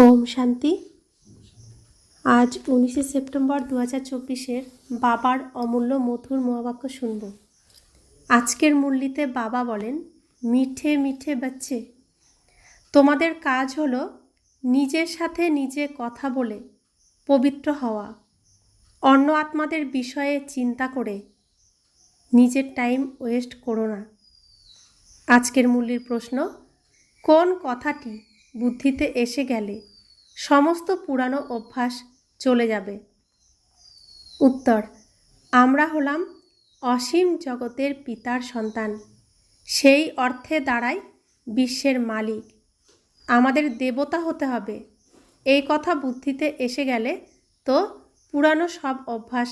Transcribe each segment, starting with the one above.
ওম শান্তি। আজ 19শে সেপ্টেম্বর 2024 বাবার অমূল্য মধুর মহাবাক্য শুনব। আজকের মুরলিতে বাবা বলেন, মিঠে মিঠে বাচ্চে, তোমাদের কাজ হলো নিজের সাথে নিজে কথা বলে পবিত্র হওয়া, অন্য আত্মাদের বিষয়ে চিন্তা করে নিজের টাইম ওয়েস্ট করো না। আজকের মুরলির প্রশ্ন, কোন কথাটি বুদ্ধিতে এসে গেলে সমস্ত পুরানো অভ্যাস চলে যাবে? উত্তর, আমরা হলাম অসীম জগতের পিতার সন্তান, সেই অর্থে দাঁড়ায় বিশ্বের মালিক। আমাদের দেবতা হতে হবে, এই কথা বুদ্ধিতে এসে গেলে তো পুরানো সব অভ্যাস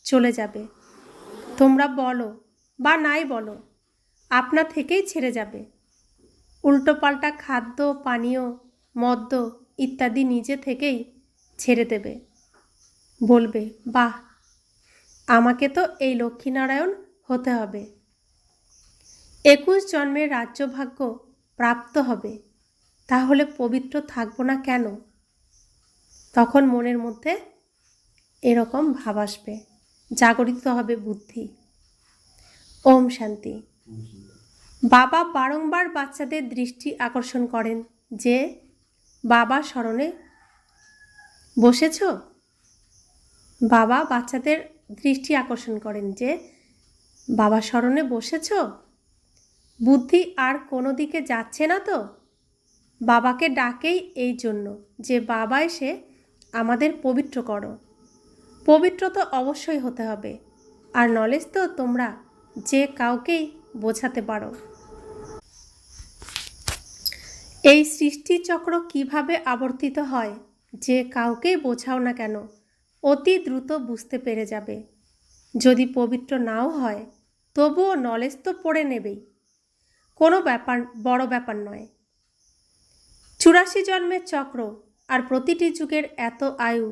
চলে যাবে। তোমরা বলো বা নাই বলো, আপনা থেকেই ছেড়ে যাবে। উল্টোপাল্টা খাদ্য, পানীয়, মদ্য ইত্যাদি নিজে থেকেই ছেড়ে দেবে। বলবে, বাহ, আমাকে তো এই লক্ষ্মীনারায়ণ হতে হবে। 21 জন্মের রাজ্যভাগ্য প্রাপ্ত হবে, তাহলে পবিত্র থাকবো না কেন? তখন মনের মধ্যে এরকম ভাব আসবে, জাগরিত হবে বুদ্ধি। ওম শান্তি। বাবা বারংবার বাচ্চাদের দৃষ্টি আকর্ষণ করেন যে, বাবা স্মরণে বসেছ? বাবা বাচ্চাদের দৃষ্টি আকর্ষণ করেন যে, বাবা স্মরণে বসেছ? বুদ্ধি আর কোনো দিকে যাচ্ছে না তো? বাবাকে ডাকেই এই জন্য যে, বাবা এসে আমাদের পবিত্র করো। পবিত্র তো অবশ্যই হতে হবে, আর নলেজ তো তোমরা যে কাউকেই বোঝাতে পারো। এই সৃষ্টিচক্র কিভাবে আবর্তিত হয় যে কাউকেই বোঝাও না কেন অতি দ্রুত বুঝতে পেরে যাবে। যদি পবিত্র নাও হয় তবুও নলেজ তো পড়ে নেবেই, কোনো ব্যাপার, বড় ব্যাপার নয়। 84 জন্মের চক্র, আর প্রতিটি যুগের এত আয়ু,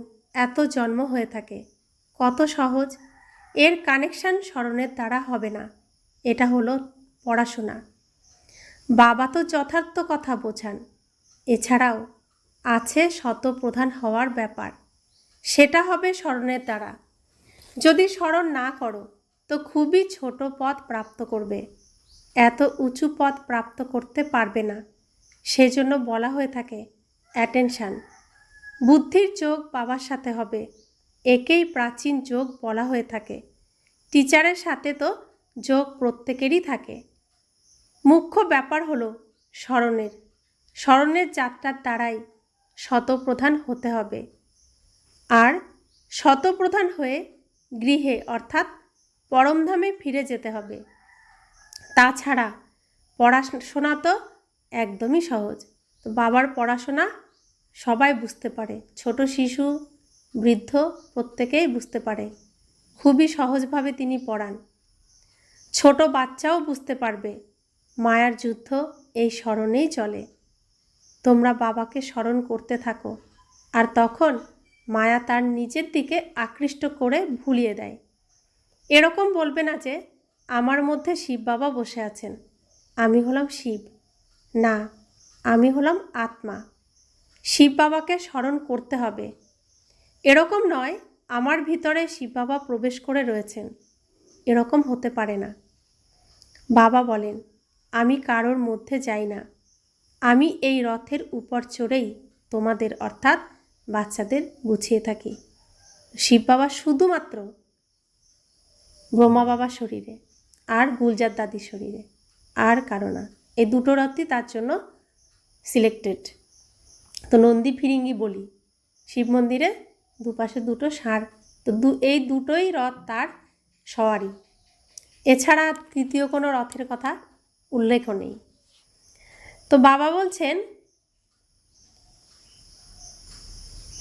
এত জন্ম হয়ে থাকে, কত সহজ। এর কানেকশান স্মরণের দ্বারা হবে না, এটা হলো পড়াশোনা। বাবা তো যথার্থ কথা বোঝান। এছাড়াও আছে শতপ্রধান হওয়ার ব্যাপার, সেটা হবে স্মরণের দ্বারা। যদি স্মরণ না করো তো খুবই ছোট পদ প্রাপ্ত করবে, এত উঁচু পদ প্রাপ্ত করতে পারবে না। সেজন্য বলা হয়ে থাকে অ্যাটেনশান। বুদ্ধির যোগ বাবার সাথে হবে, একেই প্রাচীন যোগ বলা হয়ে থাকে। টিচারের সাথে তো যোগ প্রত্যেকেরই থাকে। মুখ্য ব্যাপার হলো স্মরণের যাত্রার দ্বারাই শতপ্রধান হতে হবে, আর শতপ্রধান হয়ে গৃহে অর্থাৎ পরমধামে ফিরে যেতে হবে। তাছাড়া পড়াশোনা তো একদমই সহজ। তো বাবার পড়াশোনা সবাই বুঝতে পারে, ছোট শিশু, বৃদ্ধ প্রত্যেকেই বুঝতে পারে। খুবই সহজভাবে তিনি পড়ান, ছোট বাচ্চাও বুঝতে পারবে। মায়ার যুদ্ধ এই স্মরণেই চলে। তোমরা বাবাকে স্মরণ করতে থাকো, আর তখন মায়া তার নিজের দিকে আকৃষ্ট করে ভুলিয়ে দেয়। এরকম বলবে না যে, আমার মধ্যে শিব বাবা বসে আছেন, আমি হলাম শিব। না, আমি হলাম আত্মা। শিব বাবাকে স্মরণ করতে হবে। এরকম নয়, আমার ভিতরে শিব বাবা প্রবেশ করে রয়েছেন, এরকম হতে পারে না। বাবা বলেন, আমি কারোর মধ্যে যাই না, আমি এই রথের উপর চড়েই তোমাদের অর্থাৎ বাচ্চাদের বুঝিয়ে থাকি। শিব বাবা শুধুমাত্র ব্রহ্মা বাবার শরীরে আর গুলজার দাদির শরীরে, আর কারো না। এই দুটো রথই তার জন্য সিলেক্টেড। তো নন্দী ফিরিঙ্গি বলি, শিব মন্দিরে দুপাশে দুটো ষাঁড়, তো এই দুটোই রথ তার সওয়ারি। এছাড়া তৃতীয় কোনো রথের কথা উল্লেখ নেই। তো বাবা বলছেন,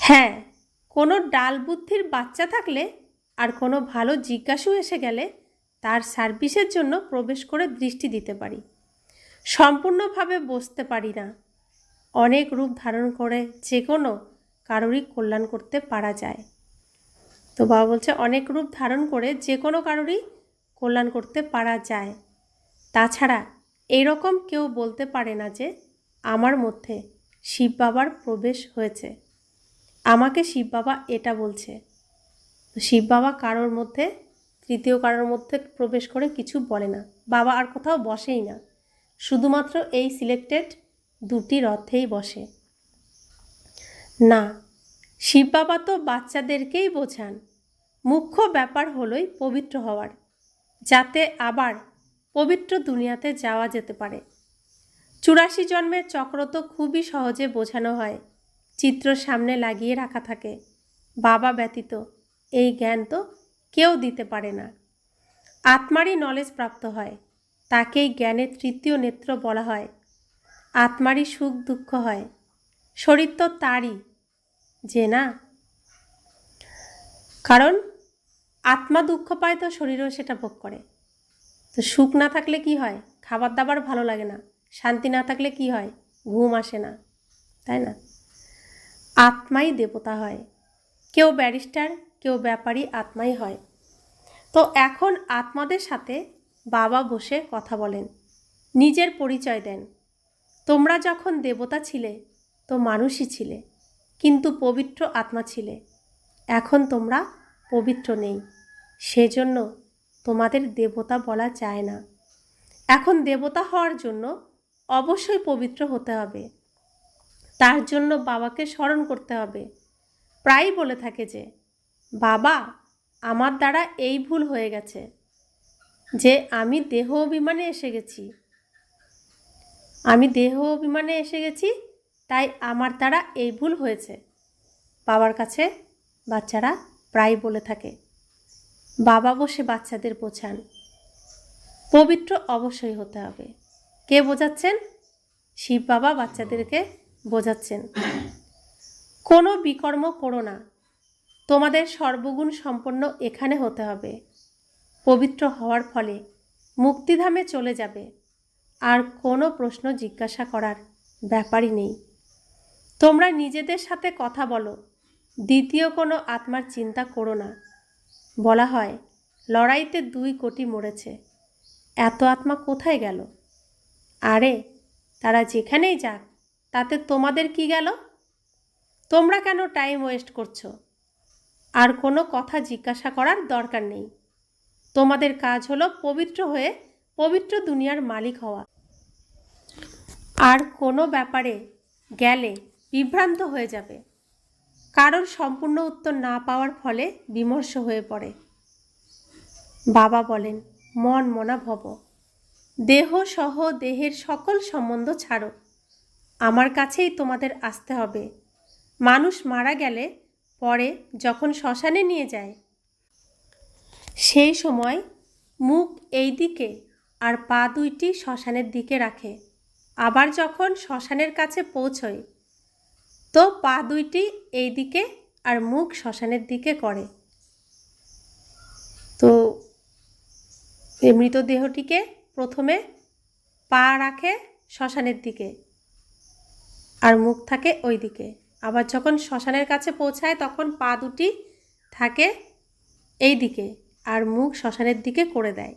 হ্যাঁ, কোনো ডাল বুদ্ধির বাচ্চা থাকলে আর কোনো ভালো জিজ্ঞাসু এসে গেলে তার সার্ভিসের জন্য প্রবেশ করে দৃষ্টি দিতে পারি। সম্পূর্ণভাবে বসতে পারি না, অনেক রূপ ধারণ করে যে কোনো কারোরই কল্যাণ করতে পারা যায়। তো বাবা বলছে, অনেক রূপ ধারণ করে যে কোনো কারোরই কল্যাণ করতে পারা যায়। তাছাড়া এইরকম কেউ বলতে পারে না যে আমার মধ্যে শিব বাবার প্রবেশ হয়েছে। আমাকে শিব বাবা এটা বলছে। শিব বাবা কারোর মধ্যে, তৃতীয় কারোর মধ্যে প্রবেশ করে কিছু বলে না। বাবা আর কোথাও বসেই না, শুধুমাত্র এই সিলেক্টেড দুটি রথেই বসে। না, শিব বাবা তো বাচ্চাদেরকেই বোঝান। মুখ্য ব্যাপার হলোই পবিত্র হওয়ার, যাতে আবার পবিত্র দুনিয়াতে যাওয়া যেতে পারে। 84 জন্মের চক্র তো খুবই সহজে বোঝানো হয়, চিত্র সামনে লাগিয়ে রাখা থাকে। বাবা ব্যতীত এই জ্ঞান তো কেউ দিতে পারে না। আত্মারই নলেজ প্রাপ্ত হয়, তাকেই জ্ঞানের তৃতীয় নেত্র বলা হয়। আত্মারই সুখ দুঃখ হয়, শরীর তো তারই, যে না? কারণ আত্মা দুঃখ পায় তো শরীরও সেটা ভোগ করে। তো সুখ না থাকলে কি হয়? খাবার দাবার ভালো লাগে না। শান্তি না থাকলে কি হয়? ঘুম আসে না, তাই না? আত্মাই দেবতা হয়। কেউ ব্যারিস্টার, কেউ ব্যাপারী, আত্মাই হয়। তো এখন আত্মাদের সাথে বাবা বসে কথা বলেন, নিজের পরিচয় দেন। তোমরা যখন দেবতা ছিলে তো মানুষই ছিলে, কিন্তু পবিত্র আত্মা ছিলে। এখন তোমরা পবিত্র নেই, সেজন্য তোমাদের দেবতা বলা যায় না। এখন দেবতা হওয়ার জন্য অবশ্যই পবিত্র হতে হবে। তার জন্য বাবাকে স্মরণ করতে হবে। প্রায়ই বলে থাকে যে, বাবা, আমার দ্বারা এই ভুল হয়ে গেছে যে আমি দেহ অভিমানে এসে গেছি, তাই আমার দ্বারা এই ভুল হয়েছে। বাবার কাছে বাচ্চারা প্রায় বলে থাকে। বাবা বসে বাচ্চাদের বোঝান, পবিত্র অবশ্যই হতে হবে। কে বোঝাচ্ছেন? শিব বাবা বাচ্চাদেরকে বোঝাচ্ছেন। কোনো বিকর্ম করো না, তোমাদের সর্বগুণ সম্পন্ন এখানে হতে হবে। পবিত্র হওয়ার ফলে মুক্তিধামে চলে যাবে, আর কোনো প্রশ্ন জিজ্ঞাসা করার ব্যাপারই নেই। তোমরা নিজেদের সাথে কথা বলো, দ্বিতীয় কোনো আত্মার চিন্তা করো না। বলা হয় লড়াইতে 2 কোটি মরেছে, এত আত্মা কোথায় গেল? আরে তারা যেখানেই যাক, তাতে তোমাদের কি গেল? তোমরা কেন টাইম ওয়েস্ট করছো? আর কোনো কথা জিজ্ঞাসা করার দরকার নেই। তোমাদের কাজ হলো পবিত্র হয়ে পবিত্র দুনিয়ার মালিক হওয়া। আর কোনো ব্যাপারে গেলে বিভ্রান্ত হয়ে যাবে, কারোর সম্পূর্ণ উত্তর না পাওয়ার ফলে বিমর্ষ হয়ে পড়ে। বাবা বলেন, মন মনা ভব, দেহ সহ দেহের সকল সম্বন্ধ ছাড়ো, আমার কাছেই তোমাদের আসতে হবে। মানুষ মারা গেলে পরে যখন শ্মশানে নিয়ে যায়, সেই সময় মুখ এই দিকে আর পা দুইটি শ্মশানের দিকে রাখে। আবার যখন শ্মশানের কাছে পৌঁছয় তো পা দুইটি এই দিকে আর মুখ শ্মশানের দিকে করে। তো এই মৃতদেহটিকে প্রথমে পা রাখে শ্মশানের দিকে আর মুখ থাকে ওই দিকে। আবার যখন শ্মশানের কাছে পৌঁছায় তখন পা দুটি থাকে এই দিকে আর মুখ শ্মশানের দিকে করে দেয়।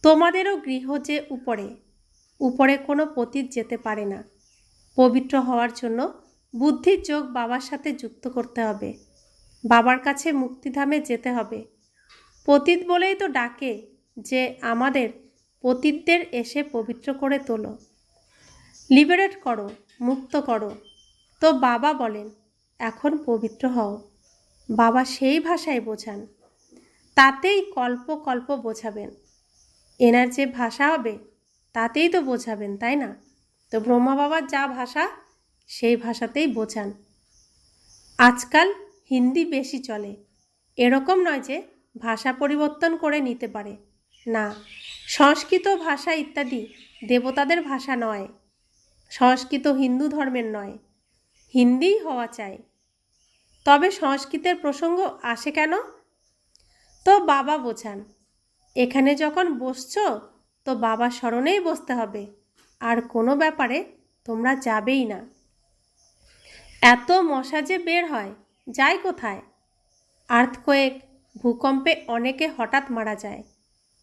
তোমাদেরও গৃহ যে উপরে কোনো পতিত যেতে পারে না। পবিত্র হওয়ার জন্য বুদ্ধির যোগ বাবার সাথে যুক্ত করতে হবে। বাবার কাছে মুক্তিধামে যেতে হবে। পতিত বলেই তো ডাকে যে আমাদের পতিতদের এসে পবিত্র করে তোলো, লিবারেট করো, মুক্ত করো। তো বাবা বলেন এখন পবিত্র হও। বাবা সেই ভাষায় বোঝান, তাতেই কল্প কল্প বোঝাবেন। এনার যে ভাষা হবে তাতেই তো বোঝাবেন, তাই না? তো ব্রহ্মা বাবার যা ভাষা সেই ভাষাতেই বোঝান। আজকাল হিন্দি বেশি চলে, এরকম নয় যে ভাষা পরিবর্তন করে নিতে পারে না। সংস্কৃত ভাষা ইত্যাদি দেবতাদের ভাষা নয়, সংস্কৃত হিন্দু ধর্মের নয়, হিন্দিই হওয়া চাই। তবে সংস্কৃতের প্রসঙ্গ আসে কেন? তো বাবা বোঝান, এখানে যখন বসছো তো বাবার স্মরণেই বসতে হবে, আর কোনো ব্যাপারে তোমরা যাবেই না। এত মশা যে বের হয়, যায় কোথায়? আর্থকোয়েক, ভূকম্পে অনেকে হঠাৎ মারা যায়,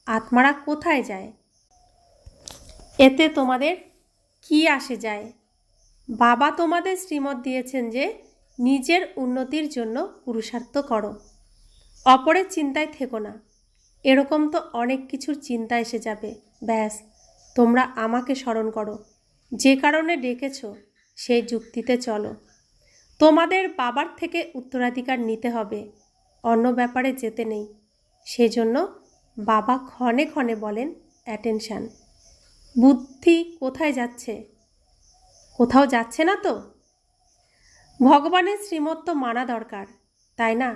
আত্মারা কোথায় যায়? এতে তোমাদের কি আসে যায়? বাবা তোমাদের শ্রীমত দিয়েছেন যে নিজের উন্নতির জন্য পুরুষার্থ করো, অপরের চিন্তায় থেকো না। এরকম তো অনেক কিছুর চিন্তা এসে যাবে। ব্যাস, তোমরা আমাকে স্মরণ করো, যে কারণে ডেকেছ সেই যুক্তিতে চলো। তোমাদের বাবার থেকে উত্তরাধিকার নিতে হবে, অন্য ব্যাপারে যেতে নেই। সেজন্য বাবা ক্ষণে ক্ষণে বলেন অ্যাটেনশান। বুদ্ধি কোথায় যাচ্ছে? কোথাও যাচ্ছে না তো? ভগবানের শ্রীমত মানা দরকার, তাই না?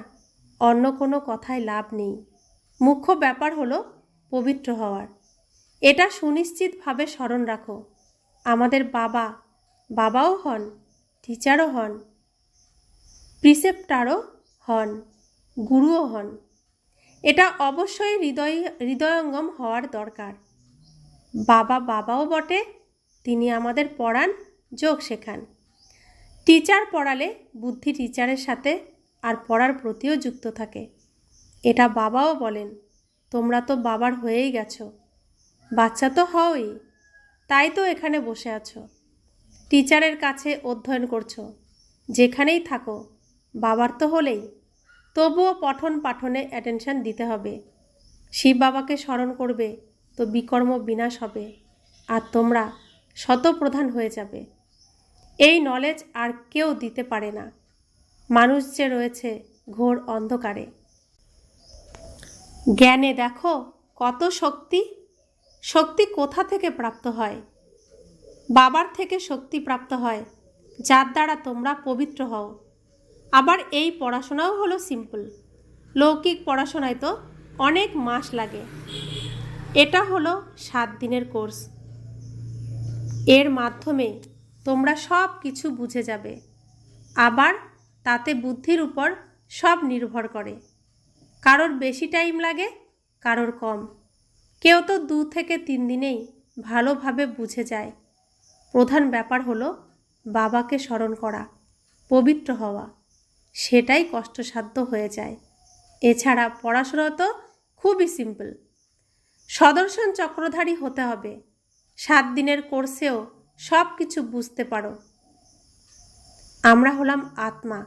অন্য কোনো কথায় লাভ নেই। মুখ্য ব্যাপার হলো পবিত্র হওয়ার। এটা সুনিশ্চিতভাবে স্মরণ রাখো। আমাদের বাবাও হন, টিচারও হন, প্রিসেপ্টারও হন, গুরুও হন। এটা অবশ্যই হৃদয়ঙ্গম হওয়ার দরকার। বাবাও বটে, তিনি আমাদের পড়ান, যোগ শেখান। টিচার পড়ালে বুদ্ধি টিচারের সাথে আর পড়ার প্রতিও যুক্ত থাকে। এটা বাবাও বলেন, তোমরা তো বাবার হয়েই গেছো, বাচ্চা তো হওই, তাই তো এখানে বসে আছো, টিচারের কাছে অধ্যয়ন করছো। যেখানেই থাকো বাবার তো হলেই, তবুও পঠন পাঠনে অ্যাটেনশান দিতে হবে। শিব বাবাকে স্মরণ করবে তো বিকর্ম বিনাশ হবে, আর তোমরা শতপ্রধান হয়ে যাবে। এই নলেজ আর কেউ দিতে পারে না। মানুষ যে রয়েছে ঘোর অন্ধকারে। জ্ঞানে দেখো কত শক্তি। শক্তি কোথা থেকে প্রাপ্ত হয়? বাবার থেকে শক্তি প্রাপ্ত হয়, যার দ্বারা তোমরা পবিত্র হও। আবার এই পড়াশোনাও হলো সিম্পল। লৌকিক পড়াশোনায় তো অনেক মাস লাগে। এটা হলো 7 দিনের কোর্স। এর মাধ্যমে তোমরা সব কিছু বুঝে যাবে। আবার তাতে বুদ্ধির উপর সব নির্ভর করে। কারোর বেশি টাইম লাগে, কারোর কম। কেউ তো 2 থেকে 3 দিনেই ভালোভাবে বুঝে যায়। প্রধান ব্যাপার হলো বাবাকে স্মরণ করা, পবিত্র হওয়া। সেটাই কষ্টসাধ্য হয়ে যায়। এছাড়া পড়াশোনা তো খুবই সিম্পল। সুদর্শন চক্রধারী হতে হবে। 7 দিনের কোর্সেও সব কিছু বুঝতে পারো। আমরা হলাম আত্মা,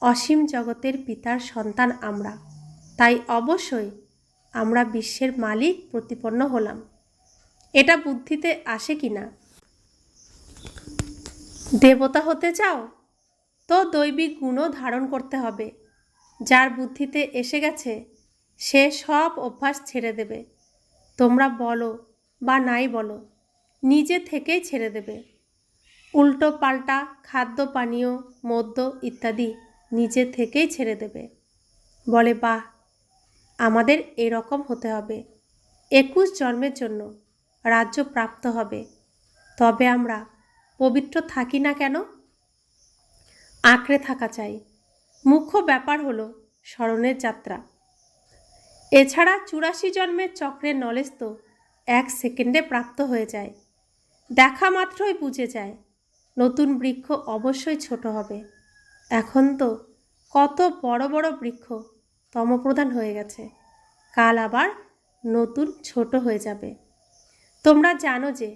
অসীম জগতের পিতার সন্তান আমরা। তাই অবশ্যই আমরা বিশ্বের মালিক প্রতিপন্ন হলাম। এটা বুদ্ধিতে আসে কি না? দেবতা হতে চাও তো দৈবিক গুণও ধারণ করতে হবে। যার বুদ্ধিতে এসে গেছে সে সব অভ্যাস ছেড়ে দেবে। তোমরা বলো বা নাই বলো, নিজে থেকেই ছেড়ে দেবে। উল্টো পাল্টা খাদ্য পানীয় মদ্য ইত্যাদি নিজে থেকেই ছেড়ে দেবে। বলে বাহ, আমাদের এরকম হতে হবে। 21 জন্মের জন্য রাজ্য প্রাপ্ত হবে। তবে আমরা পবিত্র থাকি না কেন? আঁকড়ে থাকা চাই। মুখ্য ব্যাপার হলো স্মরণের যাত্রা। এছাড়া 84 জন্মের চক্রের নলেজ তো 1 সেকেন্ডে প্রাপ্ত হয়ে যায়। দেখা মাত্রই বুঝে যায়। নতুন বৃক্ষ অবশ্যই ছোট হবে। এখন তো কত বড় বড় বৃক্ষ তমপ্রধান হয়ে গেছে, কাল আবার নতুন ছোট হয়ে যাবে। তোমরা জানো যে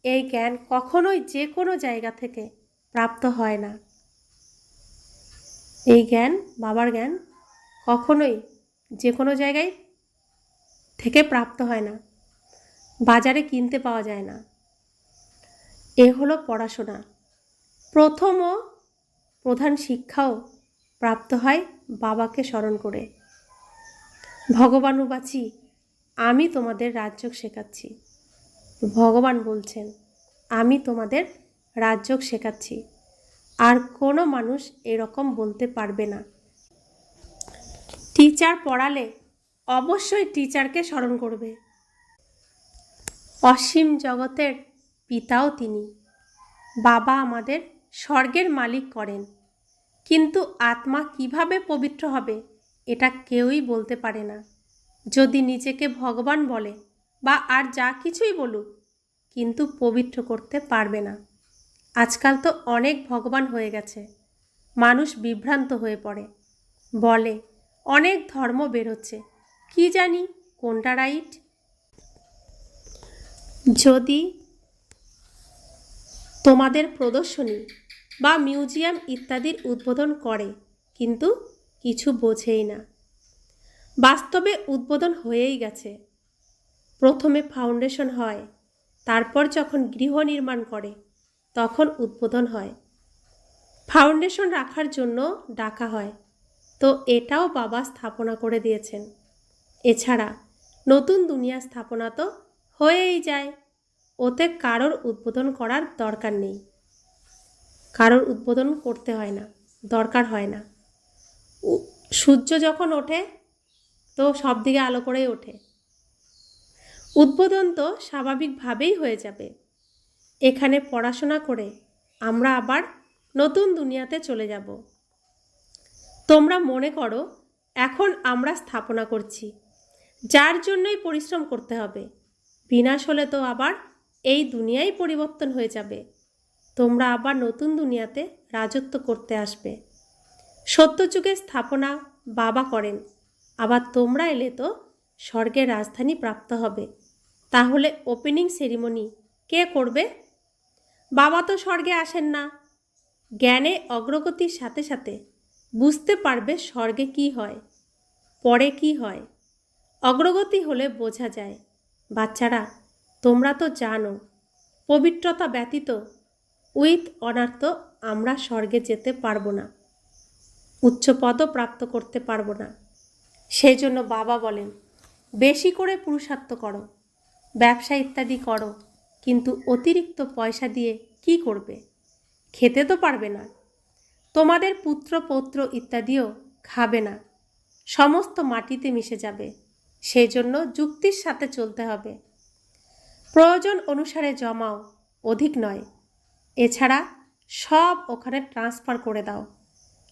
এই জ্ঞান কখনোই যে কোনো জায়গা থেকে প্রাপ্ত হয় না। এই জ্ঞান, বাবার জ্ঞান কখনোই যে কোনো জায়গায় থেকে প্রাপ্ত হয় না, বাজারে কিনতে পাওয়া যায় না। এ হলো পড়াশোনা। প্রথম ও প্রধান শিক্ষাও প্রাপ্ত হয় বাবাকে স্মরণ করে। ভগবানুবাচী, আমি তোমাদের রাজযোগ শেখাচ্ছি। ভগবান বলছেন, আমি তোমাদের রাজযোগ শেখাচ্ছি। আর কোনো মানুষ এরকম বলতে পারবে না। টিচার পড়ালে অবশ্যই টিচারকে স্মরণ করবে। অসীম জগতের পিতাও তিনি। বাবা আমাদের স্বর্গের মালিক করেন, কিন্তু আত্মা কিভাবে পবিত্র হবে এটা কেউই বলতে পারে না। যদি নিজেকে ভগবান বলে বা আর যা কিছুই বলুক, কিন্তু পবিত্র করতে পারবে না। আজকাল তো অনেক ভগবান হয়ে গেছে। মানুষ বিভ্রান্ত হয়ে পড়ে, বলে অনেক ধর্ম বেরোচ্ছে, কি জানি কোনটা রাইট। যদি তোমাদের প্রদর্শনী বা মিউজিয়াম ইত্যাদির উদ্বোধন করে, কিন্তু কিছু বোঝেই না। বাস্তবে উদ্বোধন হয়েই গেছে। প্রথমে ফাউন্ডেশন হয়, তারপর যখন গৃহ নির্মাণ করে তখন উদ্বোধন হয়। ফাউন্ডেশন রাখার জন্য ডাকা হয়, তো এটাও বাবা স্থাপনা করে দিয়েছেন। এছাড়া নতুন দুনিয়া স্থাপনা তো হয়েই যায়, ওতে কারোর উদ্বোধন করার দরকার নেই। কারোর উদ্বোধন করতে হয় না, দরকার হয় না। সূর্য যখন ওঠে তো সব দিকে আলো করেই ওঠে। উদ্বোধন তো স্বাভাবিকভাবেই হয়ে যাবে। এখানে পড়াশোনা করে আমরা আবার নতুন দুনিয়াতে চলে যাব। তোমরা মনে করো এখন আমরা স্থাপনা করছি, যার জন্যই পরিশ্রম করতে হবে। বিনাশ হলে তো আবার এই দুনিয়াই পরিবর্তন হয়ে যাবে। তোমরা আবার নতুন দুনিয়াতে রাজত্ব করতে আসবে। সত্যযুগের স্থাপনা বাবা করেন, আবার তোমরা এলে তো স্বর্গের রাজধানী প্রাপ্ত হবে। তাহলে ওপেনিং সেরিমনি কে করবে? বাবা তো স্বর্গে আসেন না। জ্ঞানে অগ্রগতির সাথে সাথে বুঝতে পারবে স্বর্গে কি হয়, পরে কি হয়। অগ্রগতি হলে বোঝা যায়। বাচ্চারা, তোমরা তো জানো পবিত্রতা ব্যতীত উইথ অনার তো আমরা স্বর্গে যেতে পারবো না, উচ্চ পদও প্রাপ্ত করতে পারবো না। সেই জন্য বাবা বলেন বেশি করে পুরুষার্থ করো, ব্যবসা ইত্যাদি করো, কিন্তু অতিরিক্ত পয়সা দিয়ে কি করবে? খেতে তো পারবে না। তোমাদের পুত্র পৌত্র ইত্যাদিও খাবে না, সমস্ত মাটিতে মিশে যাবে। সেই জন্য যুক্তির সাথে চলতে হবে। প্রয়োজন অনুসারে জমাও, অধিক নয়। এছাড়া সব ওখানে ট্রান্সফার করে দাও।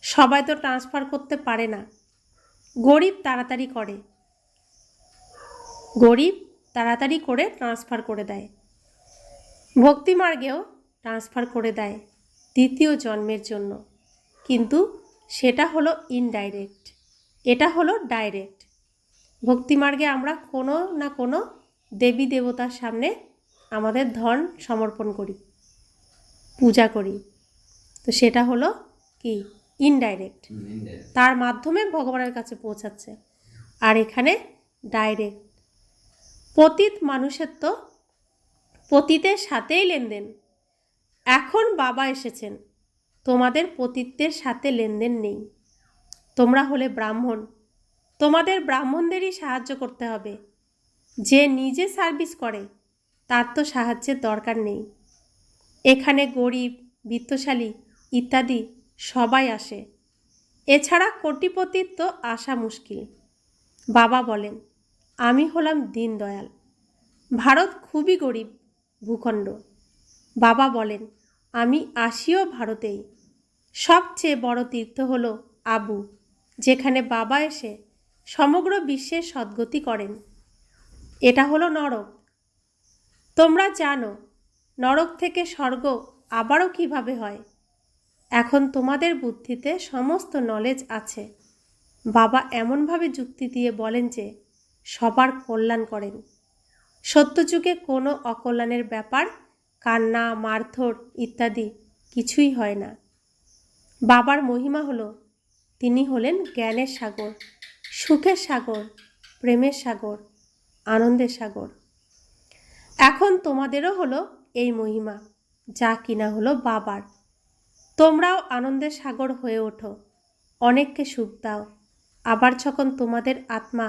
সবাই তো ট্রান্সফার করতে পারে না। গরিব তাড়াতাড়ি করে ট্রান্সফার করে দেয়। ভক্তিমার্গেও ট্রান্সফার করে দেয় দ্বিতীয় জন্মের জন্য, কিন্তু সেটা হলো ইনডাইরেক্ট, এটা হলো ডাইরেক্ট। ভক্তিমার্গে আমরা কোনো না কোনো দেবী দেবতার সামনে আমাদের ধন সমর্পণ করি, পূজা করি, তো সেটা হলো কি ইনডাইরেক্ট। তার মাধ্যমে ভগবানের কাছে পৌঁছাচ্ছে। আর এখানে ডাইরেক্ট। পতিত মানুষের তো পতিতের সাথেই লেনদেন। এখন বাবা এসেছেন, তোমাদের পতিতদের সাথে লেনদেন নেই। তোমরা হলে ব্রাহ্মণ, তোমাদের ব্রাহ্মণদেরই সাহায্য করতে হবে। যে নিজে সার্ভিস করে তার তো সাহায্যের দরকার নেই। এখানে গরিব, বিত্তশালী ইত্যাদি সবাই আসে। এছাড়া কোটিপতির তো আসা মুশকিল। বাবা বলেন আমি হলাম দীনদয়াল। ভারত খুবই গরিব ভূখণ্ড। বাবা বলেন আমি আসিও ভারতেই। সবচেয়ে বড় তীর্থ হলো আবু, যেখানে বাবা এসে সমগ্র বিশ্বের সদ্গতি করেন। এটা হলো নরক। তোমরা জানো নরক থেকে স্বর্গ আবারও কিভাবে হয়। এখন তোমাদের বুদ্ধিতে সমস্ত নলেজ আছে। বাবা এমনভাবে যুক্তি দিয়ে বলেন যে সবার কল্যাণ করেন। সত্যযুগে কোনো অকল্যাণের ব্যাপার, কান্না, মারধর ইত্যাদি কিছুই হয় না। বাবার মহিমা হলো তিনি হলেন জ্ঞানের সাগর, সুখের সাগর, প্রেমের সাগর, আনন্দের সাগর। এখন তোমাদেরও হলো এই মহিমা, যা কিনা হলো বাবার। তোমরাও আনন্দের সাগর হয়ে ওঠো, অনেককে সুখ দাও। আবার যখন তোমাদের আত্মা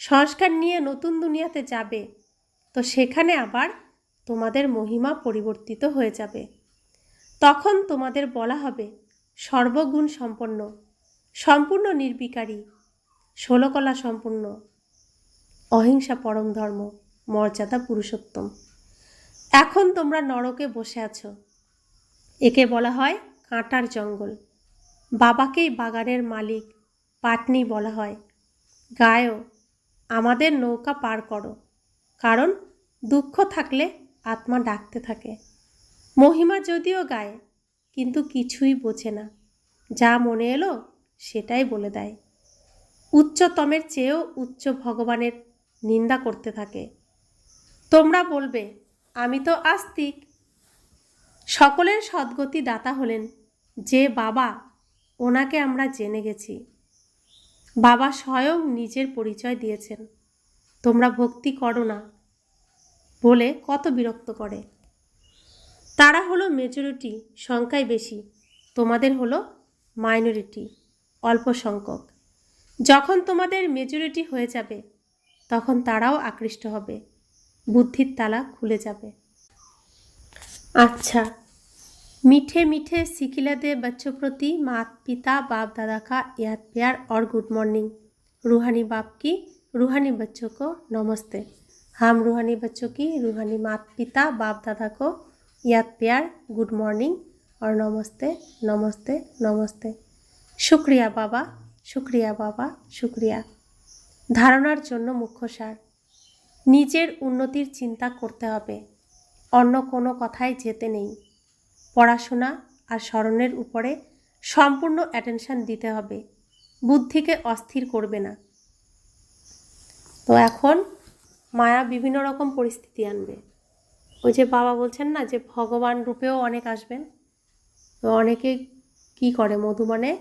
সংস্কার নিয়ে নতুন দুনিয়াতে যাবে, তো সেখানে আবার তোমাদের মহিমা পরিবর্তিত হয়ে যাবে। তখন তোমাদের বলা হবে সর্বগুণ সম্পন্ন, সম্পূর্ণ নির্বিকারী, ষোলকলা সম্পূর্ণ, অহিংসা পরম ধর্ম, মর্যাদা পুরুষোত্তম। এখন তোমরা নরকে বসে আছো। একে বলা হয় কাঁটার জঙ্গল। বাবাকেই বাগানের মালিক, পাটনি বলা হয়। গায়ও আমাদের নৌকা পার করো, কারণ দুঃখ থাকলে আত্মা ডাকতে থাকে। মহিমা যদিও গায়, কিন্তু কিছুই বোঝে না। যা মনে এলো সেটাই বলে দেয়। উচ্চতমের চেয়েও উচ্চ ভগবানের নিন্দা করতে থাকে। তোমরা বলবে আমি তো আস্তিক, সকলের সদ্গতি দাতা হলেন যে বাবা, ওনাকে আমরা জেনে গেছি। বাবা স্বয়ং নিজের পরিচয় দিয়েছেন, তোমরা ভক্তি করো না বলে কত বিরক্ত করে। তারা হলো মেজরিটি, সংখ্যায় বেশি, তোমাদের হলো মাইনরিটি, অল্প সংখ্যক। যখন তোমাদের মেজরিটি হয়ে যাবে তখন তারাও আকৃষ্ট হবে, বুদ্ধির তালা খুলে যাবে। अच्छा, मीठे मीठे सिखिलाते बच्चों प्रति माता पिता बाप दादा का याद प्यार और गुड मॉर्निंग। रूहानी बाप की रूहानी बच्चों को नमस्ते। हम रूहानी बच्चों की रूहानी माता पिता बाप दादा को याद प्यार, गुड मॉर्निंग और नमस्ते नमस्ते नमस्ते। शुक्रिया बाबा, शुक्रिया बाबा, शुक्रिया। धारणार जन्य मुख्य सार, निजेर उन्नतिर चिंता करते हबे, अन्य कोनो कथाय जेते नेই। পড়াশোনা আর স্মরণের উপরে সম্পূর্ণ অ্যাটেনশন দিতে হবে, বুদ্ধিকে অস্থির করবে না। তো এখন মায়া বিভিন্ন রকম পরিস্থিতি আনবে। ওই যে বাবা বলছেন না যে ভগবান রূপেও অনেক আসবেন। তো অনেকে কি করে, মধুবনে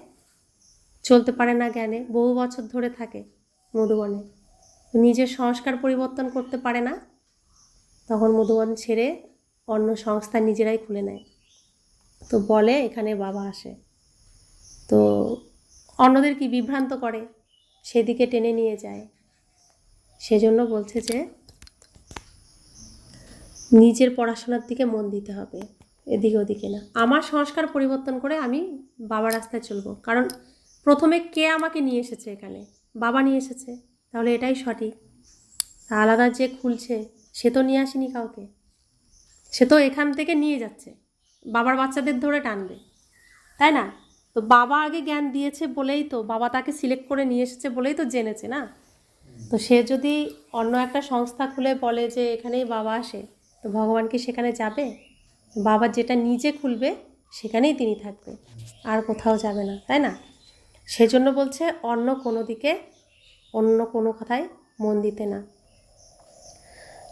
চলতে পারে না জ্ঞানে, বহু বছর ধরে থাকে মধুবনে, নিজের সংস্কার পরিবর্তন করতে পারে না, তখন মধুবন ছেড়ে অন্য সংস্থা নিজেরাই খুলে নেয়। তো বলে এখানে বাবা আসে, তো অন্যদের কি বিভ্রান্ত করে, সেদিকে টেনে নিয়ে যায়। সেজন্য বলছে যে নিজের পড়াশোনার দিকে মন দিতে হবে, এদিকে ওদিকে না। আমার সংস্কার পরিবর্তন করে আমি বাবার রাস্তায় চলবো, কারণ প্রথমে কে আমাকে নিয়ে এসেছে এখানে, বাবা নিয়ে এসেছে, তাহলে এটাই সঠিক। আলাদা যে খুলছে সে তো নিয়ে আসেনি কাউকে, সে তো এখান থেকে নিয়ে যাচ্ছে, বাবার বাচ্চাদের ধরে টানবে, তাই না? তো বাবা আগে জ্ঞান দিয়েছে বলেই তো, বাবা তাকে সিলেক্ট করে নিয়ে এসেছে বলেই তো জেনেছে না। তো সে যদি অন্য একটা সংস্থা খুলে বলে যে এখানেই বাবা আসে, তো ভগবান কি সেখানে যাবে? বাবা যেটা নিজে খুলবে সেখানেই তিনি থাকবে, আর কোথাও যাবে না, তাই না? সেজন্য বলছে অন্য কোনো দিকে, অন্য কোনো কথায় মন দিতে না,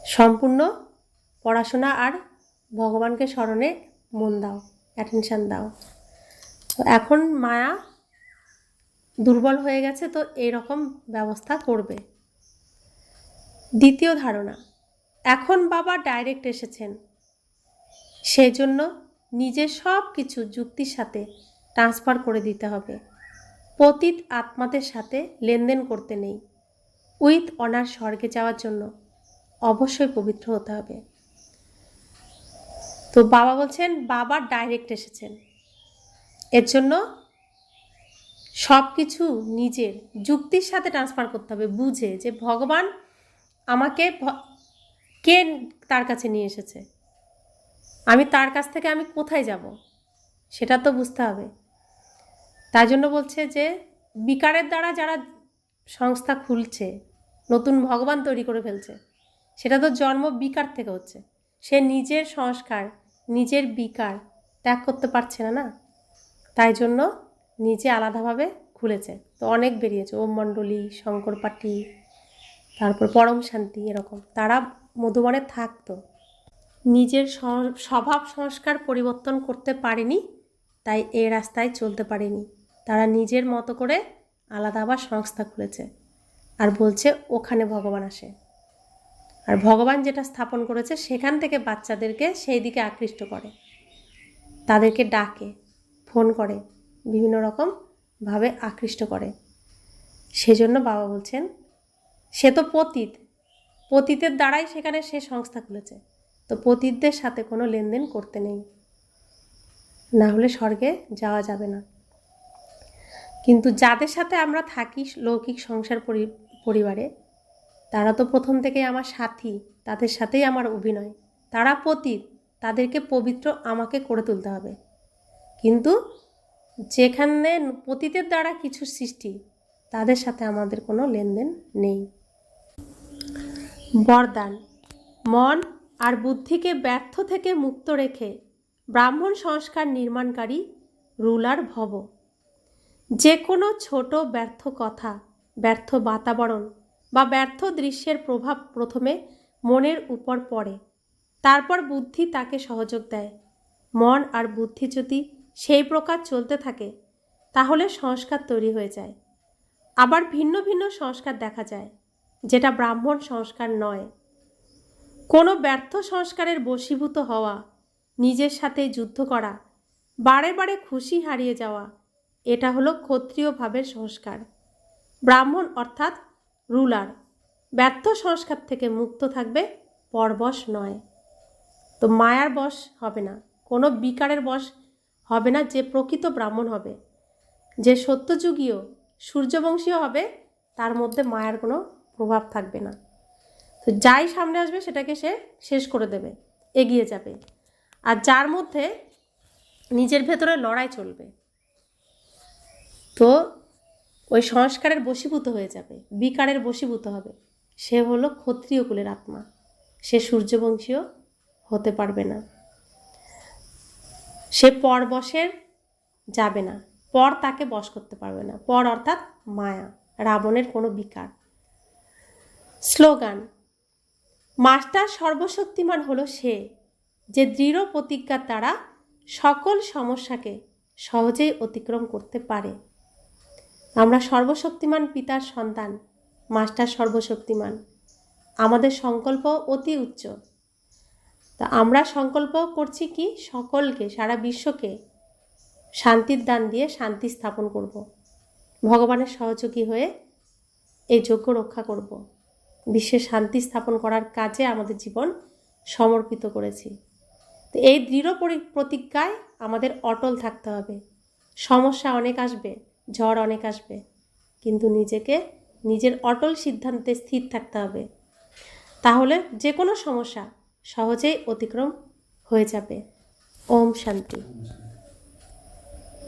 সম্পূর্ণ পড়াশোনা আর ভগবানকে স্মরণে মন দাও, অ্যাটেনশান দাও। তো এখন মায়া দুর্বল হয়ে গেছে, তো এইরকম ব্যবস্থা করবে। দ্বিতীয় ধারণা, এখন বাবা ডাইরেক্ট এসেছেন, সেই জন্য নিজের সব কিছু যুক্তির সাথে ট্রান্সফার করে দিতে হবে। পতিত আত্মাদের সাথে লেনদেন করতে নেই। উইথ অনার স্বর্গে যাওয়ার জন্য অবশ্যই পবিত্র হতে হবে। তো বাবা বলছেন বাবা ডাইরেক্ট এসেছেন, এর জন্য সব কিছু নিজের যুক্তির সাথে ট্রান্সফার করতে হবে, বুঝে যে ভগবান আমাকে কে তার কাছে নিয়ে এসেছে, আমি তার কাছ থেকে আমি কোথায় যাব সেটা তো বুঝতে হবে। তাই জন্য বলছে যে বিকারের দ্বারা যারা সংস্থা খুলছে, নতুন ভগবান তৈরি করে ফেলছে, সেটা তো জন্ম বিকার থেকে হচ্ছে। সে নিজের সংস্কার, নিজের বিকার ত্যাগ করতে পারছে না, না, তাই জন্য নিজে আলাদাভাবে খুলেছে। তো অনেক বেরিয়েছে, ওম মণ্ডলী, শঙ্কর পাটি, তারপর পরম শান্তি, এরকম তারা মধুবনে থাকতো, নিজের স্বভাব সংস্কার পরিবর্তন করতে পারেনি, তাই এই রাস্তায় চলতে পারেনি। তারা নিজের মতো করে আলাদা আবার সংস্থা খুলেছে, আর বলছে ওখানে ভগবান আসে। আর ভগবান যেটা স্থাপন করেছে সেখান থেকে বাচ্চাদেরকে সেই দিকে আকৃষ্ট করে, তাদেরকে ডাকে, ফোন করে, বিভিন্ন রকমভাবে আকৃষ্ট করে। সেজন্য বাবা বলছেন সে তো পতিত, পতিতের দ্বারাই সেখানে সে সংস্থা খুলেছে, তো পতিতদের সাথে কোনো লেনদেন করতে নেই, না হলে স্বর্গে যাওয়া যাবে না। কিন্তু যাদের সাথে আমরা থাকি লৌকিক সংসার পরিবারে, তারা তো প্রথম থেকেই আমার সাথী, তাদের সাথেই আমার অভিনয়। তারা পতিত, তাদেরকে পবিত্র আমাকে করে তুলতে হবে। কিন্তু যেখানে পতিতের দ্বারা কিছু সৃষ্টি, তাদের সাথে আমাদের কোনো লেনদেন নেই। বরদান, মন আর বুদ্ধিকে ব্যর্থ থেকে মুক্ত রেখে ব্রাহ্মণ সংস্কার নির্মাণকারী রুলার ভব। যে কোনো ছোট ব্যর্থ কথা, ব্যর্থ বাতাবরণ বা ব্যর্থ দৃশ্যের প্রভাব প্রথমে মনের উপর পড়ে, তারপর বুদ্ধি তাকে সহযোগ দেয়। মন আর বুদ্ধি যদি সেই প্রকার চলতে থাকে তাহলে সংস্কার তৈরি হয়ে যায়। আবার ভিন্ন ভিন্ন সংস্কার দেখা যায়, যেটা ব্রাহ্মণ সংস্কার নয়। কোনো ব্যর্থ সংস্কারের বশীভূত হওয়া, নিজের সাথে যুদ্ধ করা, বারে বারে খুশি হারিয়ে যাওয়া, এটা হলো ক্ষত্রিয় ভাবের সংস্কার। ব্রাহ্মণ অর্থাৎ রুলার ব্যর্থ সংস্কার থেকে মুক্ত থাকবে, পরবশ নয়। তো মায়ার বশ হবে না, কোনো বিকারের বশ হবে না। যে প্রকৃত ব্রাহ্মণ হবে, যে সত্যযুগীয় সূর্যবংশীয় হবে, তার মধ্যে মায়ার কোনো প্রভাব থাকবে না। তো যাই সামনে আসবে সেটাকে সে শেষ করে দেবে, এগিয়ে যাবে। আর যার মধ্যে নিজের ভেতরে লড়াই চলবে, তো ওই সংস্কারের বশীভূত হয়ে যাবে, বিকারের বশীভূত হবে, সে হলো ক্ষত্রিয় কুলের আত্মা। সে সূর্যবংশীয় হতে পারবে না, সে পরবশের যাবে না, পর তাকে বশ করতে পারবে না। পর অর্থাৎ মায়া, রাবণের কোনো বিকার। স্লোগান: মাস্টার সর্বশক্তিমান হলো সে, যে দৃঢ় প্রতিজ্ঞার দ্বারা সকল সমস্যাকে সহজেই অতিক্রম করতে পারে। আমরা সর্বশক্তিমান পিতার সন্তান, মাস্টার সর্বশক্তিমান। আমাদের সংকল্প অতি উচ্চ। তা আমরা সংকল্প করছি কি, সকলকে, সারা বিশ্বকে শান্তির দান দিয়ে শান্তি স্থাপন করব, ভগবানের সহযোগী হয়ে এই যজ্ঞ রক্ষা করব, বিশ্বে শান্তি স্থাপন করার কাজে আমাদের জীবন সমর্পিত করেছি। তো এই দৃঢ় প্রতিজ্ঞায় আমাদের অটল থাকতে হবে। সমস্যা অনেক আসবে, ঝড় অনেক আসবে, কিন্তু নিজেকে নিজের অটল সিদ্ধান্তে স্থির থাকতে হবে। তাহলে যে কোনো সমস্যা সহজেই অতিক্রম হয়ে যাবে। ওম শান্তি।